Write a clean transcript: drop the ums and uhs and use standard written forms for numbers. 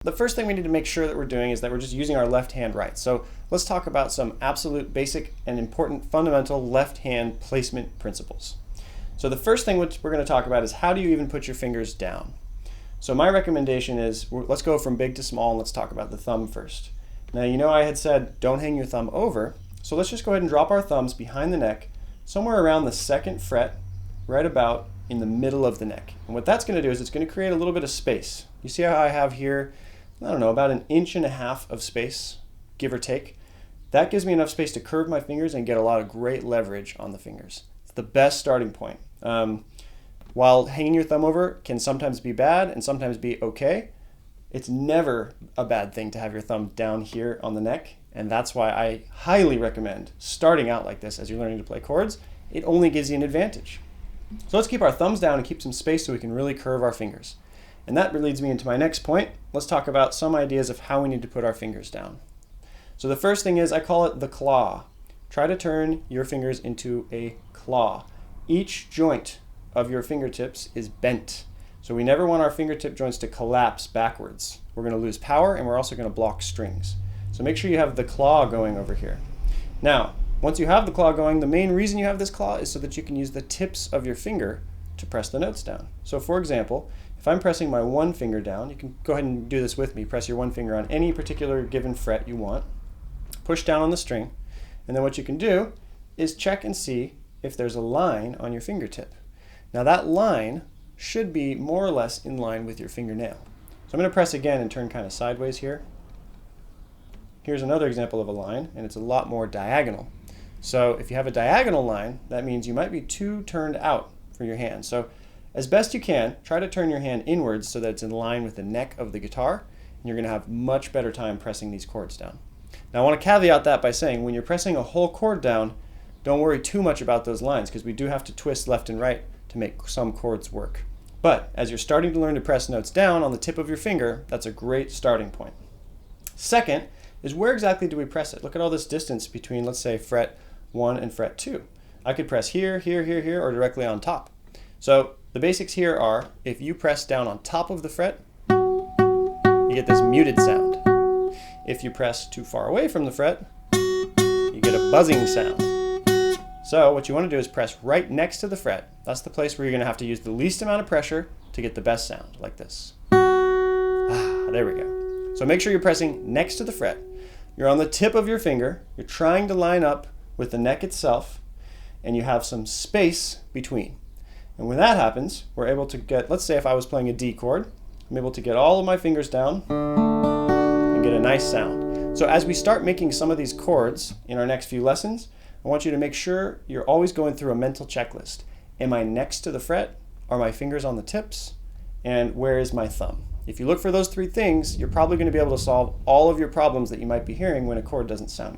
The first thing we need to make sure that we're doing is that we're just using our left hand right. So let's talk about some absolute basic and important fundamental left hand placement principles. So the first thing which we're going to talk about is how do you even put your fingers down? So my recommendation is let's go from big to small and let's talk about the thumb first. Now you know I had said don't hang your thumb over, so let's just go ahead and drop our thumbs behind the neck somewhere around the 2nd fret, right about in the middle of the neck. And what that's going to do is it's going to create a little bit of space. You see how I have here, I don't know, about 1.5 inches of space, give or take. That gives me enough space to curve my fingers and get a lot of great leverage on the fingers. It's the best starting point. While hanging your thumb over can sometimes be bad and sometimes be okay, it's never a bad thing to have your thumb down here on the neck. And that's why I highly recommend starting out like this as you're learning to play chords. It only gives you an advantage. So let's keep our thumbs down and keep some space so we can really curve our fingers. And that leads me into my next point. Let's talk about some ideas of how we need to put our fingers down. So the first thing is I call it the claw. Try to turn your fingers into a claw. Each joint of your fingertips is bent. So we never want our fingertip joints to collapse backwards. We're going to lose power and we're also going to block strings. So make sure you have the claw going over here. Now, once you have the claw going, the main reason you have this claw is so that you can use the tips of your finger to press the notes down. So for example, if I'm pressing my one finger down, you can go ahead and do this with me. Press your one finger on any particular given fret you want. Push down on the string. And then what you can do is check and see if there's a line on your fingertip. Now that line should be more or less in line with your fingernail. So I'm going to press again and turn kind of sideways here. Here's another example of a line, and it's a lot more diagonal. So if you have a diagonal line, that means you might be too turned out for your hand. So as best you can, try to turn your hand inwards so that it's in line with the neck of the guitar, and you're going to have much better time pressing these chords down. Now I want to caveat that by saying when you're pressing a whole chord down, don't worry too much about those lines because we do have to twist left and right to make some chords work. But as you're starting to learn to press notes down on the tip of your finger, that's a great starting point. Second is where exactly do we press it? Look at all this distance between, let's say, fret 1 and fret 2. I could press here, here, here, here, or directly on top. So the basics here are if you press down on top of the fret, you get this muted sound. If you press too far away from the fret, you get a buzzing sound. So what you want to do is press right next to the fret. That's the place where you're going to have to use the least amount of pressure to get the best sound, like this. There we go. So make sure you're pressing next to the fret. You're on the tip of your finger. You're trying to line up with the neck itself, and you have some space between. And when that happens, we're able to get, let's say if I was playing a D chord, I'm able to get all of my fingers down and get a nice sound. So as we start making some of these chords in our next few lessons, I want you to make sure you're always going through a mental checklist. Am I next to the fret? Are my fingers on the tips? And where is my thumb? If you look for those 3 things, you're probably going to be able to solve all of your problems that you might be hearing when a chord doesn't sound good.